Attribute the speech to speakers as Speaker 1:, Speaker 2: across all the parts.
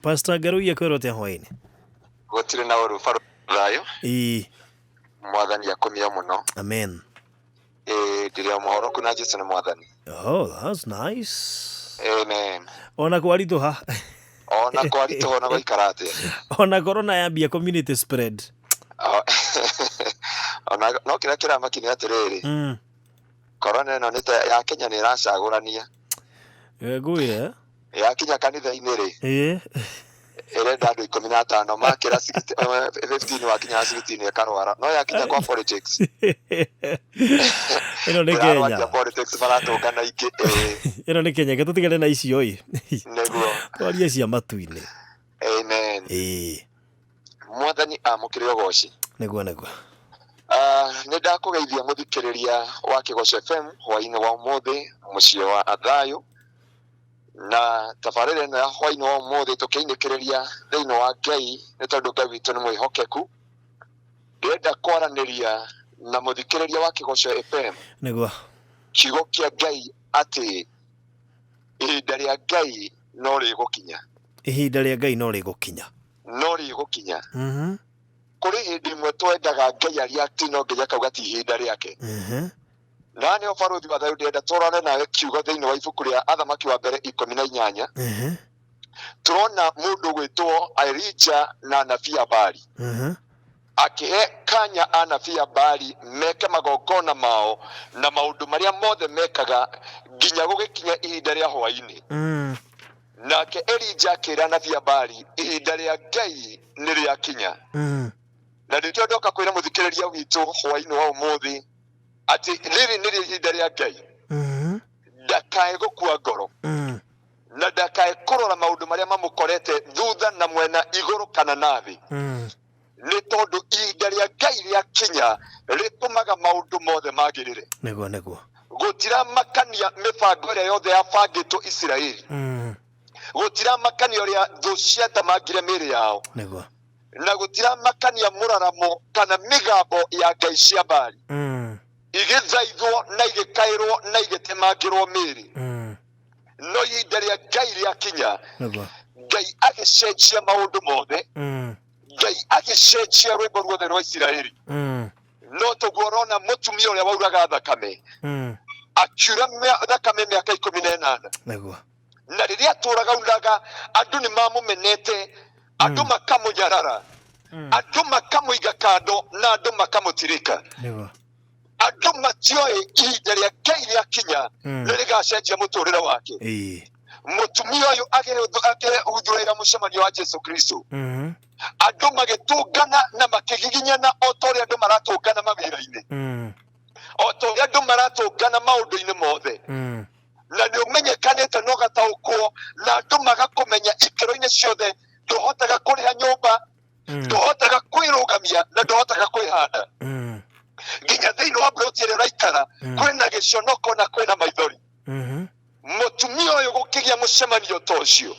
Speaker 1: Pastor Garuya korote hwaini.
Speaker 2: Gotire na urufaru rayo. Mwathani akomia muno.
Speaker 1: Amen.
Speaker 2: Ndiria mohoro kuna Jesu ni mwathani.
Speaker 1: Oh, that's nice.
Speaker 2: Amen.
Speaker 1: Ona kwaritu ha.
Speaker 2: Ona kwaritu ona goikarate.
Speaker 1: Ona corona yambia community spread.
Speaker 2: Ona no kira makini atiriri. Corona no nita ya Kenya ni iracagurania.
Speaker 1: Guya.
Speaker 2: Ya Kenya kanitha-ini ri. Erenda andu 15 makira 15 wakinya 16 ekarwara no yakinya kwa politics
Speaker 1: ino ni Kenya
Speaker 2: politics baratungana iki
Speaker 1: ino ni Kenya getutigane na icio
Speaker 2: neguo
Speaker 1: twarie cia matu-ini.
Speaker 2: Amen. Mwathani amukire ugoci
Speaker 1: neguo
Speaker 2: ni ndakugeithia muthikiriria wa Kigoco FM hwaini wa umuthi mucie wa athayo na tafarire na hwaini wa umuthi tukiinikireria thiini wa Ngai ni tondu Ngai witu ni mwihokeku. Ndenda kwaraniria na muthikiriria wa Kigoco FM
Speaker 1: neguo
Speaker 2: kiugo kia Ngai ati ihinda ria Ngai no rigukinya.
Speaker 1: Ihinda ria Ngai no rigukinya.
Speaker 2: No rigukinya. Kuri hindi imwe twendaga Ngai aria ati no Ngai akauga ti ihinda riake. Na ni obaruthi wa Thayo ndenda turone nawe kiugo thiini wa ibuku ria Athamaki wa mbere 18. Turona mundu gwitwo Elijah na anabii a Baali. Akihe kanya anabii a Baali meke magongona mao na maundu maria mothe mekaga nginya gugikinya ihinda ria hwaini. Nake Elijah akira anabii a Baali ihinda ria Ngai ni riakinya. Na ndio ndoka kwira muthikiriria witu hwaini wa umuthi ati riri niri ihinda ria Ngai. Ndakae gukua ngoro na ndakae kurora maundu maria mamukorete thutha na mwena iguru kana nathi. Ni tondu ihinda ria Ngai riakinya ritumaga maundu mothe magirire.
Speaker 1: Neguo
Speaker 2: gutira makania mibango ria yothe yabangitwo Israeli. Gutira makania uria thu ciatamangire miri yao.
Speaker 1: Neguo
Speaker 2: na gutira makania muraramo kana migambo ya Ngai cia Baali igithaithwo na igikairwo na igitemangirwo miri. No ihinda ria Ngai riakinya Ngai agicenjia maundu mothe. Ngai agicenjia rwimbo ruothe rwa Israeli. No tugorona mutumia uria wauraga thakame akiura thakame miaka 18. Na riria turaga uraga andu ni mamumenete, andu makamunyarara, andu makamuiga kando na andu makamutirika. Andu matioe ihinda ria Ngai riakinya nirigacenjia muturire wake. Mutumia uyu agihudhurira mucemanio wa Jesu Kristo. Andu magitungana na makigiginyana o ta uria andu maratungana mawira-ini, o ta uria andu maratungana maundu-ini mothe. Na ni umenyekanite no gataukwo na andu magakumenya ikiro-ini ciothe. Nduhotaga kuriha nyumba, nduhotaga kwirugamia na nduhotaga kwihanda. Nginya thiini wa broti ria raikara kwina giconoko na kwina maithori. Mutumia uyu gukigia mucemanio ta ucio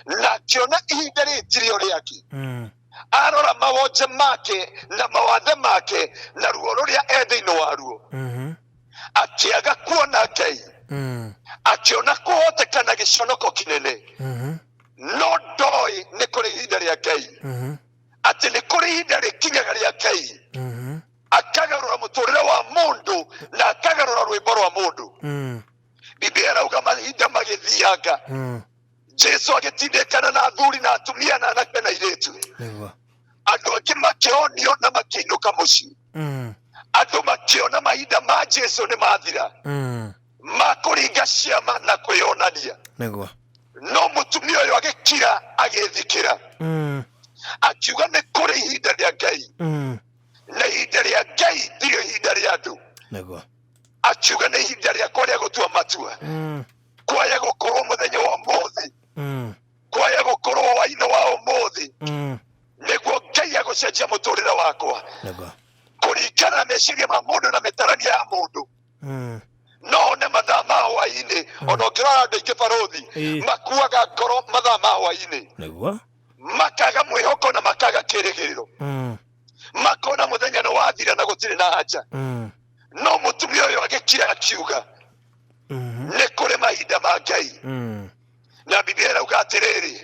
Speaker 2: na akiona ihinda ritirio riake, arora mawonje make na mawathe make na ruo ruria e thiini waruo, akiaga kuona Ngai, akiona kuhotekana giconoko kinene. No ndoi ni kuri ihinda ria Ngai, ati ni kuri ihinda rikinyaga ria Ngai akagarura muturire wa mundu na akagarura rwimbo rwa mundu. Biblia irauga mahinda magithianga, Jesu agitindikana na athuri na atumia na anake na airitu. Andu angi makionio na makiinuka mucii. Andu makiona mahinda ma Jesu ni mathira, makuringa ciama na kwionania. No mutumia uyu agikira agithikira, akiuga ni kuri ihinda ria Ngai, na ihinda ria Ngai ndio ihinda ria andu. Akiuga ni ihinda ria kwaria gutua matua, kwaya gukorwo muthenya wa umuthi, kwaya gukorwo hwaini wa umuthi, niguo Ngai agucenjia muturire wakwa kuringana na meciria ma mundu na mitarania ya mundu. No ne mathaa ma hwaini ona ngirora andu aingi baruthi makuaga ngoro mathaa ma hwaini, makaga mwihoko na makaga kirigiriro, makona muthenya ni wathira na gutiri na haja. No mutumia uyu agikira akiuga ni kuri mahinda ma Ngai, na Biblia irauga atiriri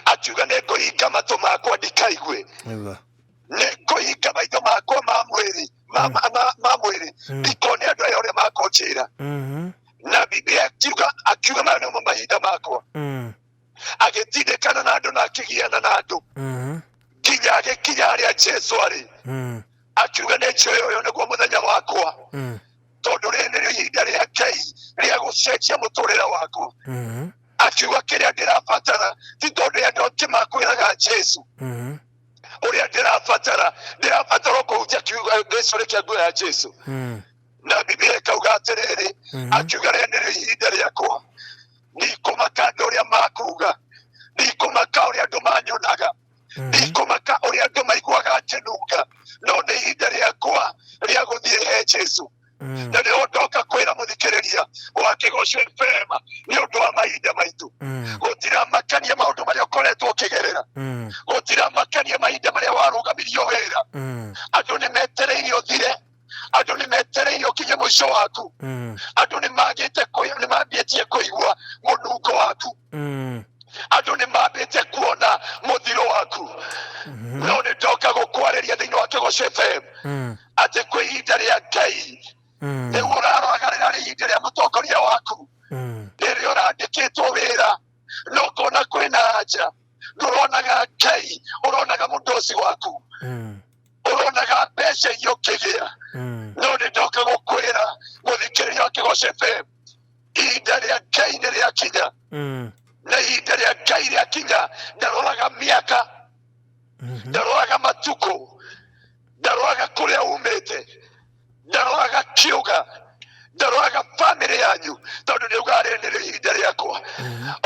Speaker 2: akiuga nĩngũhinga matũ makwa ndikaigwe nĩngũhinga maitho makwa ma mwĩrĩ ma mwĩrĩ ndikone andũ aya ũrĩa makonjĩra na Biblia akiuga maya nĩmo mahinda makwa agĩtindĩkana na andũ na akĩgiana na andũ nginya agĩkinya harĩa Jesu arĩ akiuga nĩnjũĩ ũyũ nĩguo mũthenya wakwa tondũ rĩrĩ nĩrĩo ihinda rĩa Ngai rĩa gũcenjia mũtũrĩre wakwa akiuga kĩrĩa ndĩrabatara ti tondũ andũ angĩ makwĩraga Jesu ũrĩa ndĩrabatara kũhutia gĩcũrĩ kĩa nguo ya Jesu na Biblia ĩkauga atĩrĩrĩ akiuga rĩrĩ nĩrĩo ihinda rĩakwa ndikũmaka andũ ũrĩa makuga ndikũmaka ũrĩa andũ manyonaga ndikũmaka ũrĩa andũ maiguaga njenunga no nĩ ihinda rĩakwa rĩa gũthiĩ he Jesu na nĩ ndoka kwĩra mũthikĩrĩria wa Kĩgoco FM nĩ ũndũ wa mahinda maitũ gũtiramakania maũndũ marĩa ũkoretwo ũkĩgerera gũtiramakania mahinda marĩa warũgamirio wĩra andũ nĩ metereire ũthire andũ nĩ metereire ũkinye mũico waku andũ nĩ mambĩtie kũigua mũnungo waku andũ nĩ mambĩte kuona mũthiro waku no nĩ ndoka gũkwarĩria thĩinĩ wa Kĩgoco FM atĩ kwĩ ihinda rĩa Ngai nĩguo ũraroraga rĩrĩa ihinda rĩa mũtongoria waku rĩrĩa ũrandĩkĩtwo wĩra no ũkona kwĩna anja ndũronaga Ngai ũronaga mũndũci waku ũronaga mbeca iria ũkĩgĩa no nĩ ndoka gũkwĩra mũthikĩrĩria wa Kĩgoco FM ihinda rĩa Ngai nĩ rĩakinya na ihinda rĩa Ngai rĩakinya ndaroraga mĩaka ndaroraga matukũ ndaroraga kũrĩa umĩte ndaroraga kiuga ndaroraga bamĩrĩ yanyu tondũ nĩuga rĩrĩ nĩrĩo ihinda rĩakwa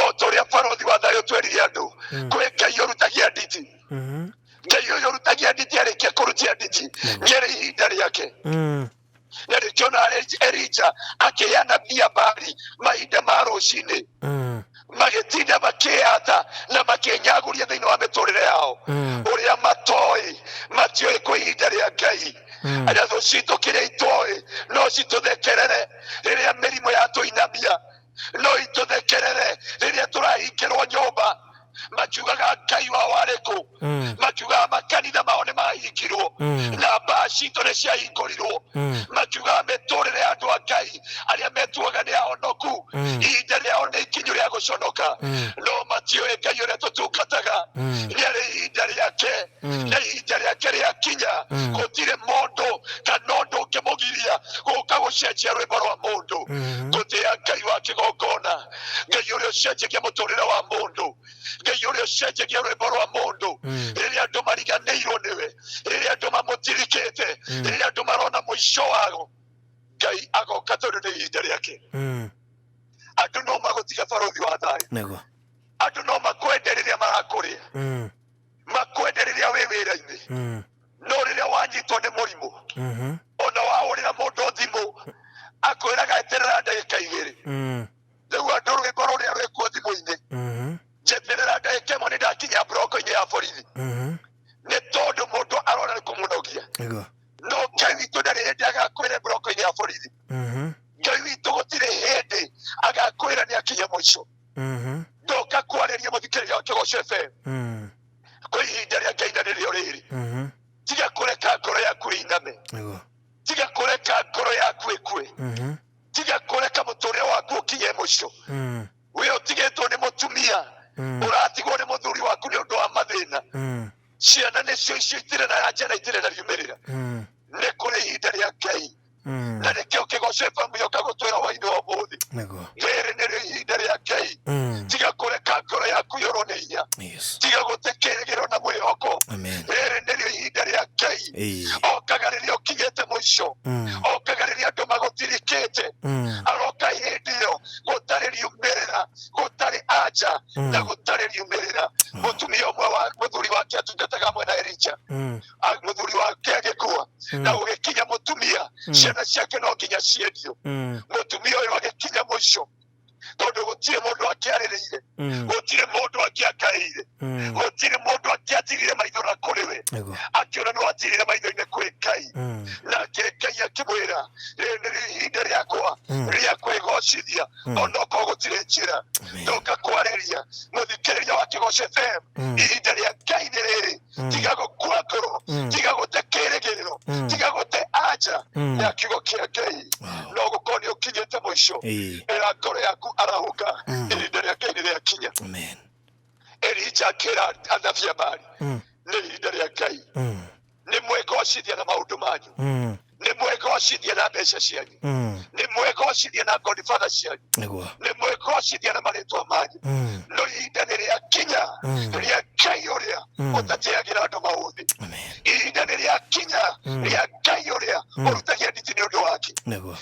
Speaker 2: o ta ũrĩa barothi wa thayũ twerire andũ kwĩ Ngai ũrutagia nditi Ngai ũyũ ũrutagia nditi arĩkia kũrutia nditi nĩarĩ ihinda rĩake na nĩkĩona Elija akĩheana Baali mahinda ma rũcinĩ magĩtinda makĩyata na makĩnyagũria thĩinĩ wa mĩtũrĩre yao ũrĩa matiũĩ kwĩ ihinda rĩa Ngai arĩa thũ citũ kĩrĩa itoĩ no citũthekerere rĩrĩa mĩrimũ yatũinamia no itũthekerere rĩrĩa tũrahingĩrwo nyũmba makiugaga Ngai wao arĩ kũ makiugaga makanitha mao nĩ mahingirwo na mbaa citũ nĩ ciahingũrirwo makiugaga mĩtũrĩre ya andũ a Ngai arĩa metuaga nĩ ahonoku ihinda rĩao nĩ ikinyu rĩa gũconoka no matiũĩ Ngai ũrĩa tũtungataga nĩarĩ ihinda rĩake na ihinda rĩake rĩakinya gũtirĩ mũndũ kana ũndũ ũngĩmũgiria gũka gũcenjia rwĩmbo rwa mũndũ gũtĩa Ngai wa kĩgongona Ngai ũrĩa ũcenjagia mũtũrĩre wa mũndũ Ngai ũrĩa ũcenjagia rwĩmbo rwa mũndũ rĩrĩa andũ mariganĩirwo nĩwe rĩrĩa andũ mamũtirikĩte rĩrĩa andũ marona mũico wao Ngai agoka tondũ nĩ ihinda rĩake andũ no magũtiga barothi wa thayũ andũ no makwende rĩrĩa marakũrĩa makwende rĩrĩa wĩ wĩra-inĩ no rĩrĩa wanyitwo nĩ mũrimũ ona wahũrĩra mũndũ thimũ akwĩraga eterera ndagĩka 2 rĩu andũ rwĩmbo rũrĩa rwĩkuo thimũ-inĩ njeterera ndagĩka 1 nĩ ndakinya mburoko-inĩ ya borithi nĩ tondũ mũndũ arona nĩ kũmũnogia no Ngai witũ ndarĩ hĩndĩ agakwĩra mburoko-inĩ ya borithi Ngai witũ gũtirĩ hĩndĩ agakwĩra nĩ akinya mũico ndoka kwarĩria mũthikĩrĩria wa Kĩgoco FM kwĩ ihinda rĩa Ngai na nĩrĩo rĩrĩ tiga kũreka ngoro yaku ĩiname tiga kũreka ngoro yaku ĩkue tiga kũreka mũtũrĩre waku ũkinye mũico wĩ ũtigĩtwo nĩ mũtumia ũratigwo nĩ mũthuri waku nĩ ũndũ wa mathĩna ciana nĩcio icio itirĩ na anja na itirĩ na riumĩrĩra nĩ kũrĩ ihinda rĩa Ngai na nĩkĩo Kĩgoco FM gĩoka gũtwĩra hwaĩ-inĩ wa ũmũthĩ rĩrĩ nĩrĩo ihinda rĩa Ngai tiga kũreka ngoro yaku yũrwo nĩ hinya tiga gũte kĩĩrĩgĩrĩro na mwĩhoko rĩrĩ nĩrĩo ihinda rĩa Ngai okaga rĩrĩa ũkinyĩte mũico okaga rĩrĩa andũ magũtirikĩte aroka hĩndĩ ĩyo gũtarĩ riumĩrĩra gũtarĩ anja na gũtarĩ riumĩrĩra mũtumia ũmwe wa mũthuri wake atungataga mwena Elija mũthuri wake agĩkua na gũgĩkinya mũtumia ciana ciake no nginya ciendio mũtumia ũyũ agĩkinya mũico tondu gutire mundu akiaririire gutire mundu akiakaire gutire mundu akiatirire maithora kuri we akiona no atirire maitho-ini kwi Ngai nake Ngai akimwira riri ihinda riakwa ria kwigocithia onoko gutire njira ndoka kwariria muthikiriria wa Kigosho FM ihinda ria Ngai ni riri tiga gukua ngoro tiga gute kirigiriro tiga gute anja ya kiugo kia Ngai no gukorwo ni ukinyite mwisho era ngoro yaku arahuka ihinda ria Ngai ni riakinya Elija akira anabii a Baali ni ihinda ria Ngai ni mwegocithia na maundu manyu ni mwegocithia na mbeca cianyu ni mwegocithia na godfather cianyu ni mwegocithia na maritwa manyu no ihinda ni riakinya ria Ngai uria utatiagira andu mauthi ihinda ni riakinya ria Ngai uria urutagia nditi ni undu wake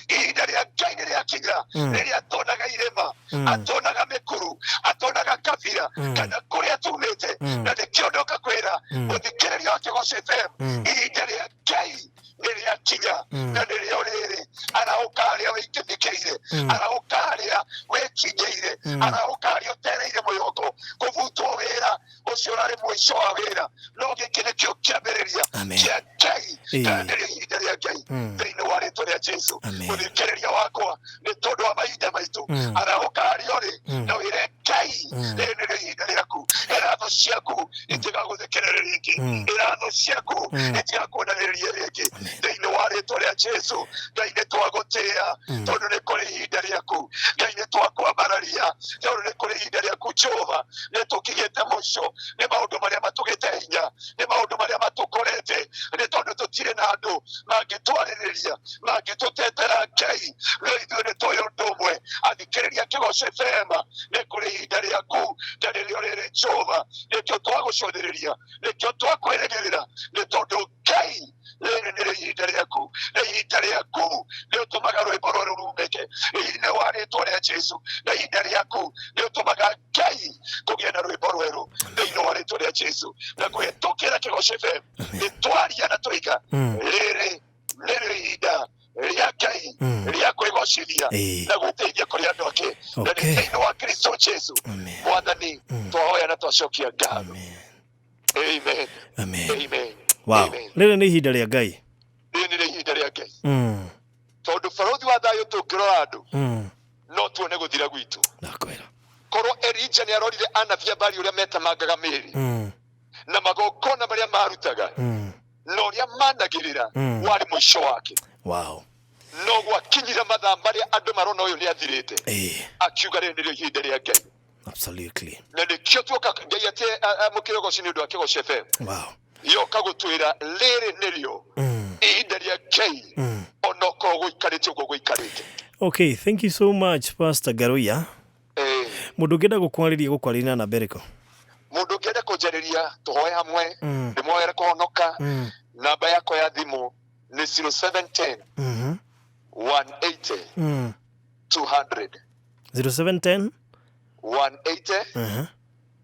Speaker 2: ihinda ria Ngai ni riakinya riria atonaga irima atonaga mikuru atonaga kabira kana kuria tumite na ndikiondoka kwira muthikiriria wa Kigosho FM ihinda ria Ngai niriakinya na nirio riri araukaria wikithikirire araukaria wekinyeire araukaria utereire mwihoko kuvutwo wira ucio urari mwisho wa wira no giki nikio kiambiriria kia Ngai na nirio ihinda ria Ngai thiini wa ritwa ria Jesu muthikiriria wakwa ni tondu wa mahinda maitu araukaria uri na wire Ngai riri nirio ihinda riaku iratho ciaku itigaguthikiriria ringi iratho ciaku itigakuonaniria ringi thiini wa ritwa ria Jesu Ngai ni twagutia tondu ni kuri ihinda riaku Ngai ni twakwambararia tondu ni kuri ihinda riaku Jehova ni tukinyite mwisho ni maundu maria matugite hinya ni maundu maria matukorete ni tondu tutire na andu mangitwaririria mangitutetera Ngai no ithuĩ ni tũĩ ũndũ ũmwe athikĩrĩria Kigosho FM ni kuri ihinda riaku na nĩrĩo rĩrĩ Jehova nĩkĩo twagucũthĩrĩria nĩkĩo twakwĩrĩgĩrĩra ni tondu Ngai rĩrĩ nĩrĩo ihinda riaku na ihinda riaku nĩ ũtũmaga rwĩmbo rũrũ rumĩke thĩinĩ wa rĩtwa rĩa Jesu na ihinda riaku nĩ ũtũmaga Ngai kũgĩe na rwĩmbo rwerũ thĩinĩ wa rĩtwa rĩa Jesu na kũhĩtũkĩra Kigosho FM nĩ twaria na tũiga rĩrĩ nĩrĩo ihinda ria Ngai ria kwĩgocithia na gũteithia kũrĩ andũ ake na nĩ thĩinĩ wa Kristo Jesu Mwathani twahoya na twacokia ngatho amen amen.
Speaker 1: Wow. Rĩrĩ nĩ ihinda rĩa Ngai.
Speaker 2: Rĩrĩ nĩ ihinda rĩa Ngai. Tondu barũthi wa thayũ tũngĩrora andũ no tuone gũthira gwitũ. Ndakwĩra. Korwo Elija nĩ arorire anabii a Baali ũrĩa metamangaga mĩĩrĩ na magongona marĩa marutaga na ũrĩa managĩrĩra warĩ mũico wake. Wow. No gwakinyira mathaa marĩa andũ marona ũyũ nĩ athirĩte akiuga rĩrĩ nĩrĩo ihinda rĩa Ngai. Absolutely. Na nĩkĩo tuoka Ngai atĩ amũkĩre ũgooci nĩ ũndũ wa Kigosho FM. Wow. Yoka gũtwĩra rĩrĩ nĩrĩo ihinda rĩa Ngai onokorwo gũikarĩte ũguo gũikarĩte. Okay, thank you so much Pastor Garoya. Mũndũ ũngĩenda gũkwarĩria gũkwarĩria na Bereko. Mũndũ ũngĩenda kũnjarĩria tũhoe hamwe ndĩmwoere kũhonoka namba yakwa ya thimũ nĩ 0710 180 200 0710 180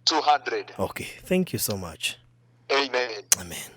Speaker 2: 200. Okay, thank you so much. Amen. Amen.